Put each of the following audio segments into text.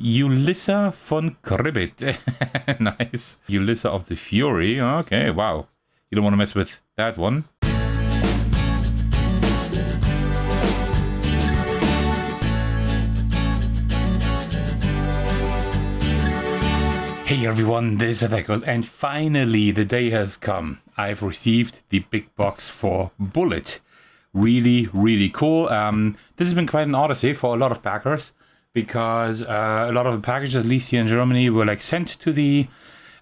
Ulissa von Kribbit. Nice. Ulissa of the Fury. Okay, wow. You don't want to mess with that one. Hey everyone, this is Thecos, and finally the day has come. I've received the big box for Bullet. Really, really cool. This has been quite an odyssey for a lot of backers, because a lot of the packages, at least here in Germany, were like sent to the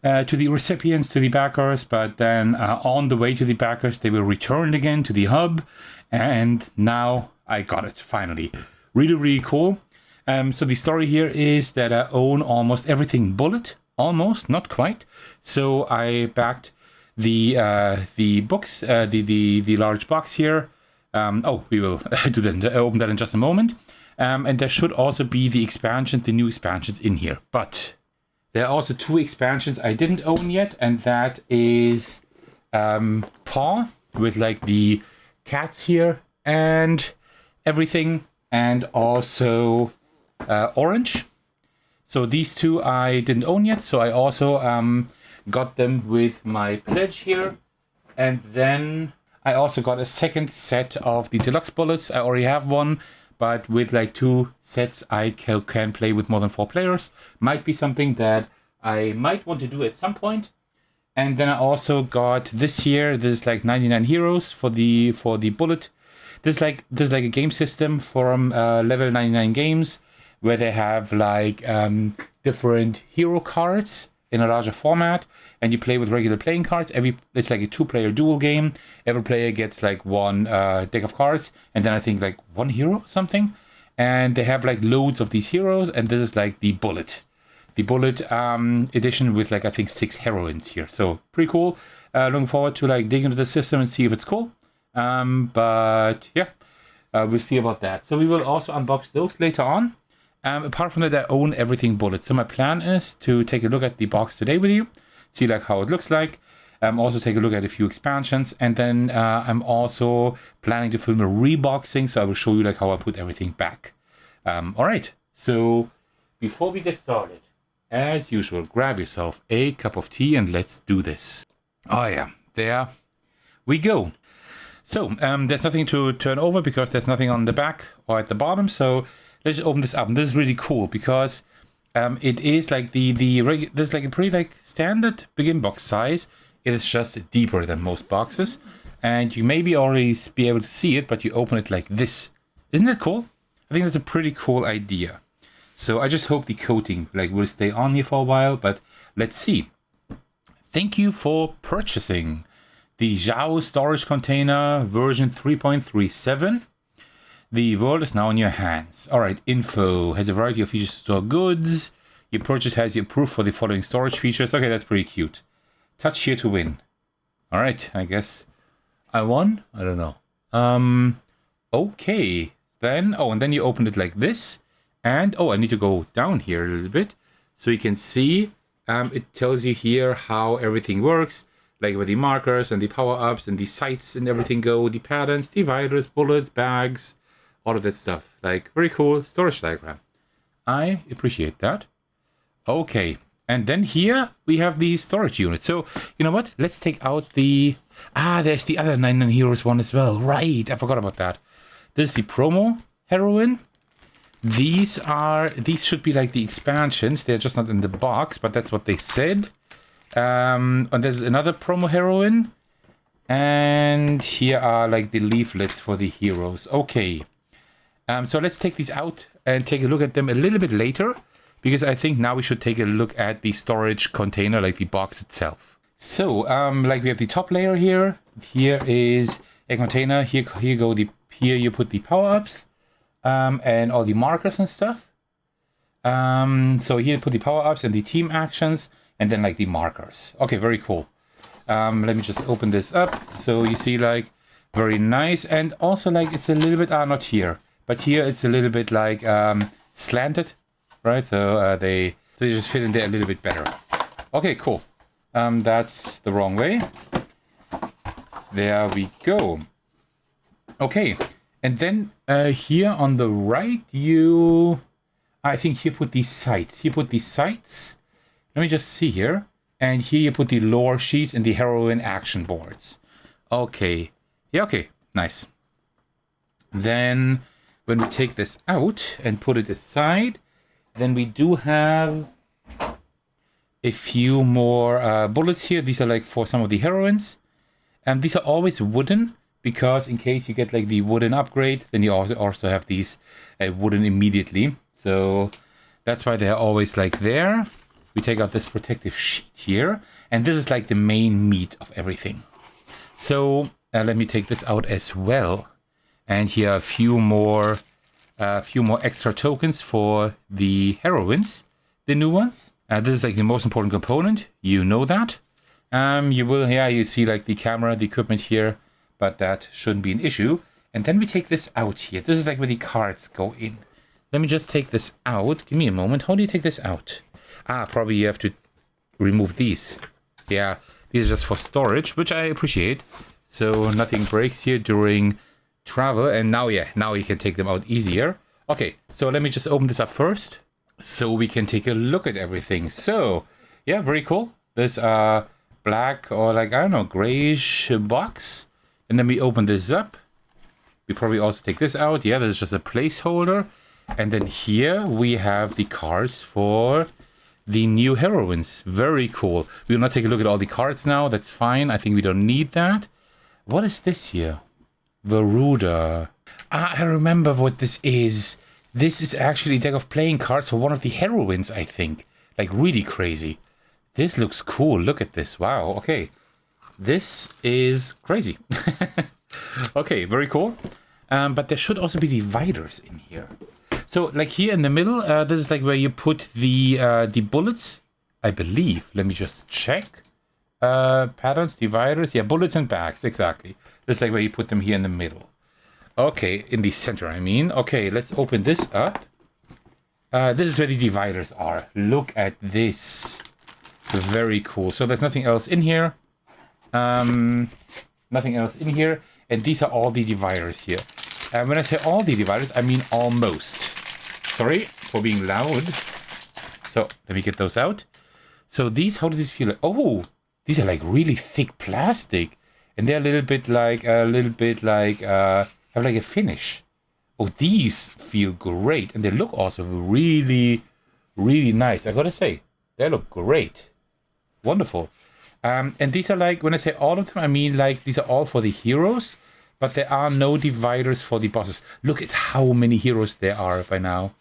recipients, to the backers, but then on the way to the backers, they were returned again to the hub, and now I got it finally. Really, really cool. So the story here is that I own almost everything Bullet. Almost, not quite. So I backed the books, the large box here. We will do that. Open that in just a moment. And there should also be the expansion, the new expansions in here. But there are also two expansions I didn't own yet, and that is Paw with like the cats here and everything, and also Orange. So these two I didn't own yet, so I also got them with my pledge here. And then I also got a second set of the deluxe bullets. I already have one, but with like two sets I can play with more than 4 players. Might be something that I might want to do at some point. And then I also got this here. This is like 99 heroes for the bullet. This is like a game system from level 99 games, where they have like different hero cards in a larger format, and you play with regular playing cards. It's like a 2-player duel game. Every player gets like one deck of cards, and then I think like 1 hero or something. And they have like loads of these heroes, and this is like the Bullet edition with like I think 6 heroines here. So pretty cool. Looking forward to like dig into the system and see if it's cool. But yeah, we'll see about that. So we will also unbox those later on. Apart from that, I own everything Bullet. So my plan is to take a look at the box today with you, see like how it looks like. Also take a look at a few expansions, and then I'm also planning to film a reboxing, so I will show you like how I put everything back. All right, so before we get started, as usual, grab yourself a cup of tea and let's do this. Oh yeah, there we go. So there's nothing to turn over because there's nothing on the back or at the bottom, so let's just open this up. And this is really cool because it is like there's like a pretty like standard begin box size. It is just deeper than most boxes, and you maybe already be able to see it, but you open it like this. Isn't that cool? I think that's a pretty cool idea. So I just hope the coating like will stay on here for a while, but let's see. Thank you for purchasing the Zhao storage container version 3.37. The world is now in your hands. All right, info has a variety of features to store goods. Your purchase has you approved for the following storage features. Okay, that's pretty cute. Touch here to win. All right, I guess I won. I don't know. Okay, then. Oh, and then you open it like this. And I need to go down here a little bit so you can see. It tells you here how everything works, like where the markers and the power-ups and the sights and everything go, the patterns, dividers, bullets, bags, all of that stuff. Like, very cool storage diagram. I appreciate that. Okay, and then here we have the storage unit. So, you know what? Let's take out the... there's the other 99 Heroes one as well. Right, I forgot about that. This is the promo heroine. These should be like the expansions. They're just not in the box, but that's what they said. And there's another promo heroine. And here are like the leaflets for the heroes. Okay. So let's take these out and take a look at them a little bit later, because I think now we should take a look at the storage container, like the box itself. So, like we have the top layer here. Here is a container. Here you put the power-ups and all the markers and stuff. So here you put the power-ups and the team actions, and then like the markers. Okay, very cool. Let me just open this up. So you see like very nice, and also like it's a little bit not here. But here it's a little bit like slanted, right? So they just fit in there a little bit better. Okay, cool. That's the wrong way. There we go. Okay, and then here on the right, I think here put these sights. Here put these sights. Let me just see here. And here you put the lore sheets and the heroine action boards. Okay. Yeah, okay. Nice. Then when we take this out and put it aside, then we do have a few more bullets here. These are like for some of the heroines. And these are always wooden, because in case you get like the wooden upgrade, then you also have these wooden immediately. So that's why they're always like there. We take out this protective sheet here, and this is like the main meat of everything. So let me take this out as well. And here are a few more extra tokens for the heroines, the new ones. This is like the most important component. You know that. You see like the camera, the equipment here, but that shouldn't be an issue. And then we take this out here. This is like where the cards go in. Let me just take this out. Give me a moment. How do you take this out? Probably you have to remove these. Yeah, these are just for storage, which I appreciate. So nothing breaks here during travel. And now you can take them out easier. Okay, so let me just open this up first, so we can take a look at everything. So, yeah, very cool. This black or like, I don't know, grayish box. And then we open this up. We probably also take this out. Yeah, this is just a placeholder. And then here we have the cards for the new heroines. Very cool. We will not take a look at all the cards now. That's fine. I think we don't need that. What is this here? Veruda. I remember what this is. This is actually a deck of playing cards for one of the heroines, I think. Like, really crazy. This looks cool. Look at this. Wow. Okay. This is crazy. Okay, very cool. But there should also be dividers in here. So, like here in the middle, this is like where you put the bullets, I believe. Let me just check. Patterns, dividers. Yeah, bullets and bags. Exactly. This is like where you put them here in the middle. Okay, in the center, I mean. Okay, let's open this up. This is where the dividers are. Look at this. Very cool. So there's nothing else in here. Nothing else in here. And these are all the dividers here. And when I say all the dividers, I mean almost. Sorry for being loud. So let me get those out. So these, how do these feel? Oh, these are like really thick plastic. And they're a little bit like, have like a finish. Oh, these feel great. And they look also really, really nice. I gotta say, they look great. Wonderful. And these are like, when I say all of them, I mean like these are all for the heroes, but there are no dividers for the bosses. Look at how many heroes there are by now.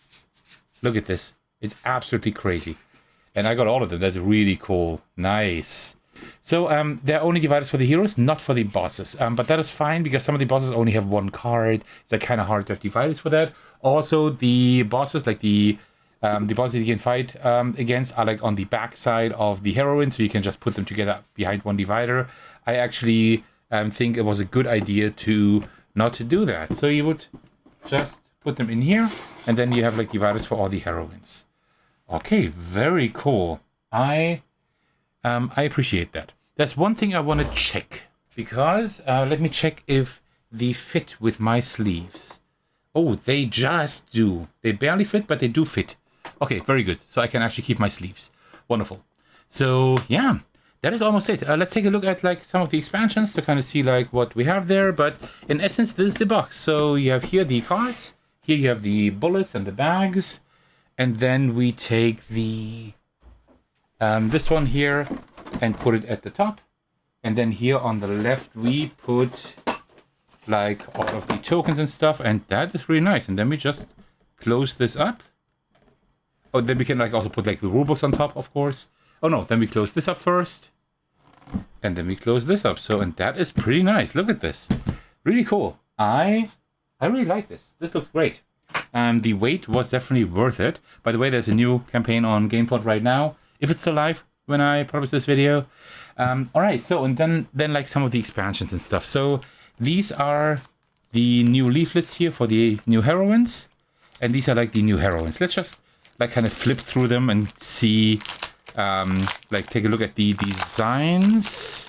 Look at this. It's absolutely crazy. And I got all of them. That's really cool. Nice. So there are only dividers for the heroes, not for the bosses. But that is fine because some of the bosses only have one card. It's like kind of hard to have dividers for that. Also, the bosses, like the bosses you can fight against are like on the back side of the heroine, so you can just put them together behind one divider. I actually think it was a good idea to not to do that. So you would just put them in here, and then you have like dividers for all the heroines. Okay, very cool. I appreciate that. There's one thing I want to check, because let me check if they fit with my sleeves. Oh, they just do. They barely fit, but they do fit. Okay, very good. So I can actually keep my sleeves. Wonderful. So yeah, that is almost it. Let's take a look at like some of the expansions to kind of see like what we have there. But in essence, this is the box. So you have here the cards. Here you have the bullets and the bags. And then we take the this one here and put it at the top. And then here on the left, we put like all of the tokens and stuff. And that is really nice. And then we just close this up. Oh, then we can like also put like the rulebooks on top, of course. Oh no, then we close this up first. And then we close this up. So, and that is pretty nice. Look at this. Really cool. I really like this. This looks great. The wait was definitely worth it. By the way, there's a new campaign on GamePod right now, if it's still live when I publish this video. All right, so and then like some of the expansions and stuff. So these are the new leaflets here for the new heroines. And these are like the new heroines. Let's just like kind of flip through them and see, like take a look at the designs.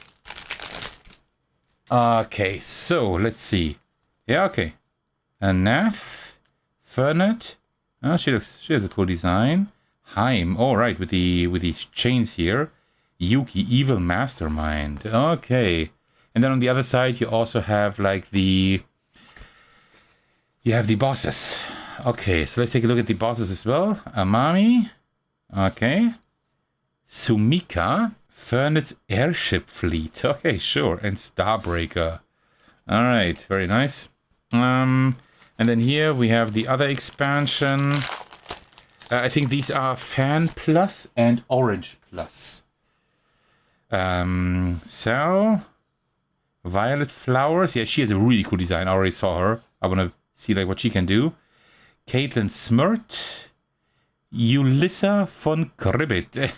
Okay, so let's see. Yeah, okay. Anath, Fernet, Oh, she has a cool design. Haim, all right, with these chains here. Yuki, evil mastermind. Okay. And then on the other side, you also have like the bosses. Okay, so let's take a look at the bosses as well. Amami. Okay. Sumika. Furnace airship fleet. Okay, sure. And Starbreaker. All right, very nice. And then here we have the other expansion. I think these are Fan Plus and Orange Plus. So Violet Flowers. Yeah, she has a really cool design. I already saw her. I want to see like what she can do. Caitlin Smirt. Ulissa von Cribbit.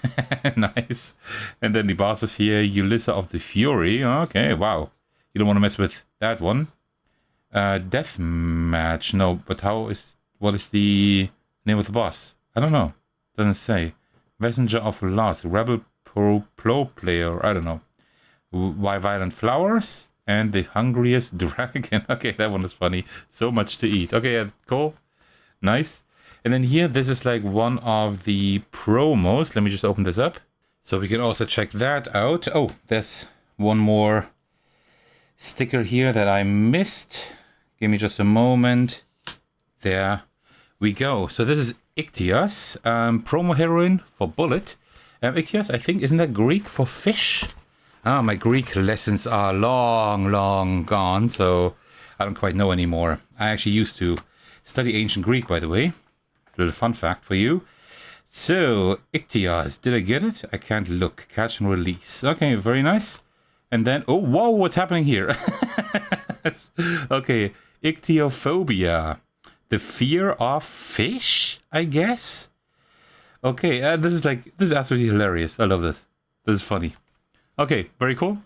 Nice. And then the bosses here. Ulissa of the Fury. Okay, wow. You don't want to mess with that one. Death Match. No, but what is the name of the boss? I don't know. Doesn't say. Messenger of Loss. Rebel Pro Player. I don't know. Why Violent Flowers? And the Hungriest Dragon. Okay, that one is funny. So much to eat. Okay, yeah, cool. Nice. And then here, this is like one of the promos. Let me just open this up. So we can also check that out. Oh, there's one more sticker here that I missed. Give me just a moment. There we go. So this is Ichthyos, promo heroine for Bullet. Ichthyos, I think, isn't that Greek for fish? My Greek lessons are long gone, so I don't quite know anymore. I actually used to study ancient Greek, by the way. Little fun fact for you. So, Ichthyos, did I get it? I can't look. Catch and release. Okay, very nice. And then, oh, whoa, what's happening here? Okay, Ichthyophobia. The fear of fish, I guess? Okay, this is absolutely hilarious. I love this. This is funny. Okay, very cool.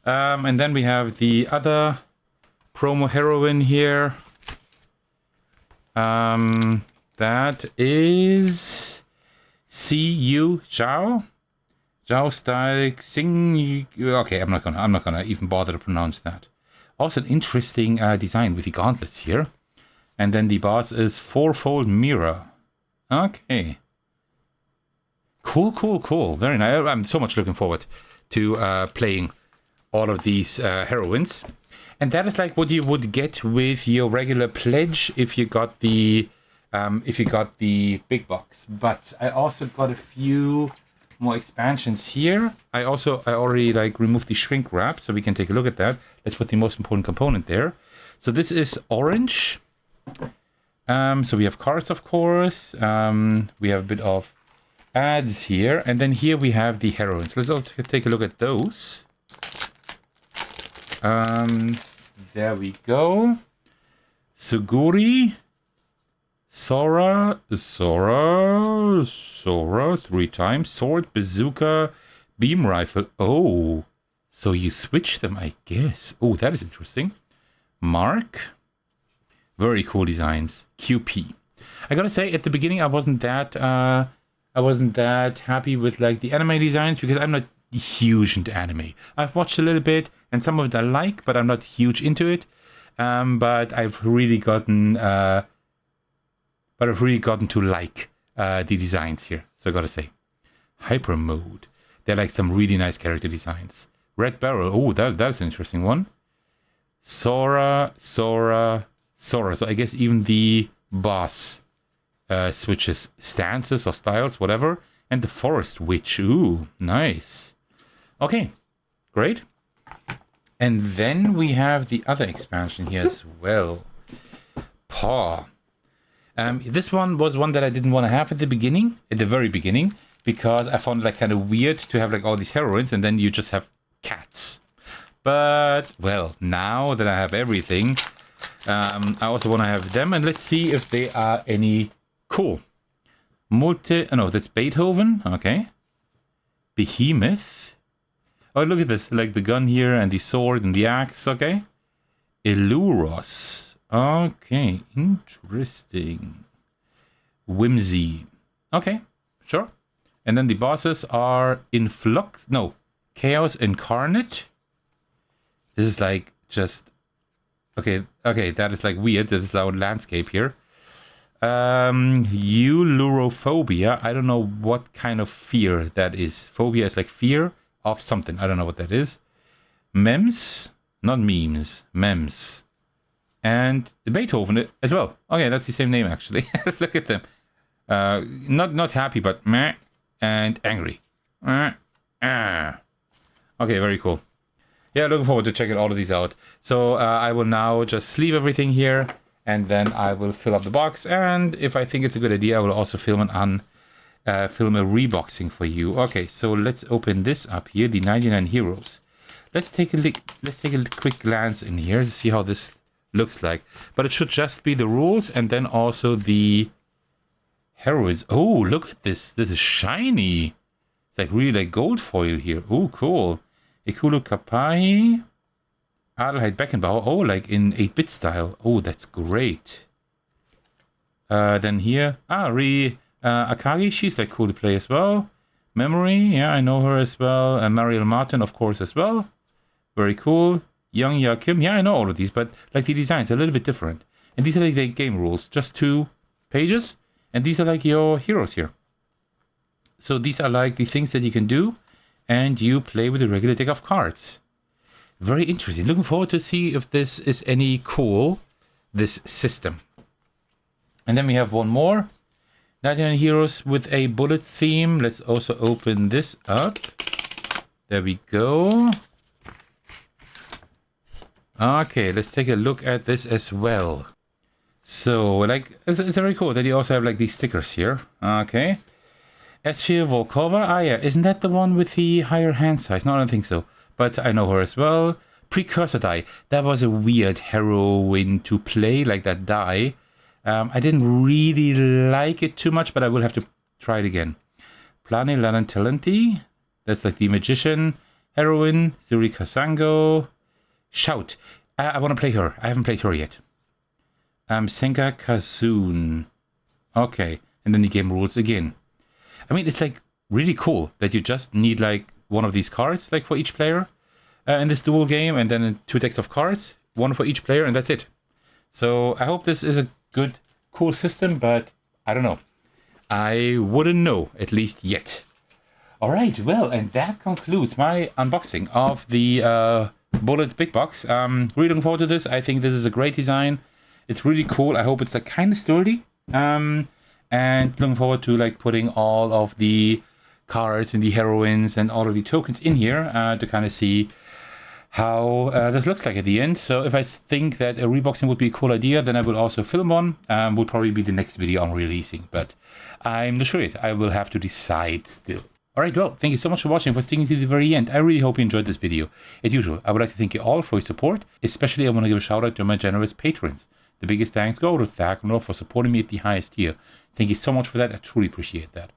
And then we have the other promo heroine here. That is C.U. Zhao. Zhao style Xing. Okay, I'm not gonna even bother to pronounce that. Also an interesting design with the gauntlets here. And then the boss is Fourfold Mirror. Okay. Cool. Very nice. I'm so much looking forward to playing all of these heroines. And that is like what you would get with your regular pledge if you got the big box. But I also got a few more expansions here. I already like removed the shrink wrap, so we can take a look at that. Let's put the most important component there. So this is orange. So we have cards, of course. We have a bit of ads here, and then here we have the heroines. Let's also take a look at those. There we go. Suguri, Sora 3 times. Sword, bazooka, beam rifle. Oh, so you switch them, I guess. Oh, that is interesting. Mark. Very cool designs. QP. I gotta say, at the beginning, I wasn't that happy with like the anime designs because I'm not huge into anime. I've watched a little bit, and some of it I like, but I'm not huge into it. But I've really gotten to like the designs here. So I gotta say, hyper mode. They're like some really nice character designs. Red barrel. Oh, that's an interesting one. Sora. So I guess even the boss switches stances or styles, whatever. And the forest witch. Ooh, nice. Okay, great. And then we have the other expansion here as well. Paw. This one was one that I didn't want to have at the very beginning, because I found it like kind of weird to have like all these heroines and then you just have cats. But, well, now that I have everything, I also want to have them, and let's see if they are any cool. No, that's Beethoven. Okay. Behemoth. Oh, look at this. Like the gun here and the sword and the axe. Okay. Eluros. Okay. Interesting. Whimsy. Okay. Sure. And then the bosses are Influx. No. Chaos Incarnate. This is like just... Okay, that is like weird. This is our landscape here. Eulurophobia. I don't know what kind of fear that is. Phobia is like fear of something. I don't know what that is. Memes, not memes, memes. And Beethoven as well. Okay, that's the same name actually. Look at them. Not happy, but meh, and angry. Okay, very cool. Yeah, looking forward to checking all of these out. So I will now just sleeve everything here, and then I will fill up the box. And if I think it's a good idea, I will also film a reboxing for you. Okay, so let's open this up here, the 99 Heroes. Let's take a quick glance in here to see how this looks like. But it should just be the rules and then also the Heroines. Oh, look at this. This is shiny. It's like really like gold foil here. Oh, cool. Ikulu Kapai. Adelheid Beckenbauer. Oh, like in 8-bit style. Oh, that's great. Then here. Akagi. She's like cool to play as well. Memory. Yeah, I know her as well. Mariel Martin, of course, as well. Very cool. Young Ya Kim. Yeah, I know all of these, but like the designs are a little bit different. And these are like the game rules. Just 2 pages. And these are like your heroes here. So these are like the things that you can do. And you play with a regular deck of cards. Very interesting. Looking forward to see if this is any cool, this system. And then we have one more. 99 Heroes with a bullet theme. Let's also open this up. There we go. Okay, let's take a look at this as well. So, like, it's very cool that you also have, like, these stickers here. Okay. Esfir Volkova. Ah, yeah. Isn't that the one with the higher hand size? No, I don't think so. But I know her as well. Precursor die. That was a weird heroine to play, like that die. I didn't really like it too much, but I will have to try it again. Plane Lanantalenti. That's like the magician. Heroine. Suri Kasango. Shout. I want to play her. I haven't played her yet. Senka Kazoon. Okay. And then the game rules again. I mean, it's like really cool that you just need like one of these cards, like for each player in this duel game, and then 2 decks of cards, 1 for each player, and that's it. So I hope this is a good, cool system, but I don't know. I wouldn't know, at least yet. All right, well, and that concludes my unboxing of the Bullet Big Box. Really looking forward to this. I think this is a great design. It's really cool. I hope it's like kind of sturdy. And looking forward to like putting all of the cards and the heroines and all of the tokens in here to kind of see how this looks like at the end. So if I think that a reboxing would be a cool idea, then I will also film one. Would probably be the next video I'm releasing, but I'm not sure yet. I will have to decide still. Alright, well, thank you so much for watching, for sticking to the very end. I really hope you enjoyed this video. As usual, I would like to thank you all for your support. Especially I want to give a shout out to my generous patrons. The biggest thanks go to Thecos for supporting me at the highest tier. Thank you so much for that. I truly appreciate that.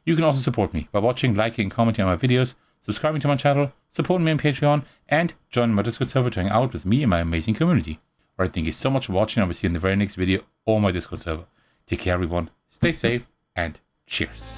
You can also support me by watching, liking, and commenting on my videos, subscribing to my channel, supporting me on Patreon, and joining my Discord server to hang out with me and my amazing community. Alright, thank you so much for watching. I will see you in the very next video or my Discord server. Take care, everyone. Stay safe, and cheers.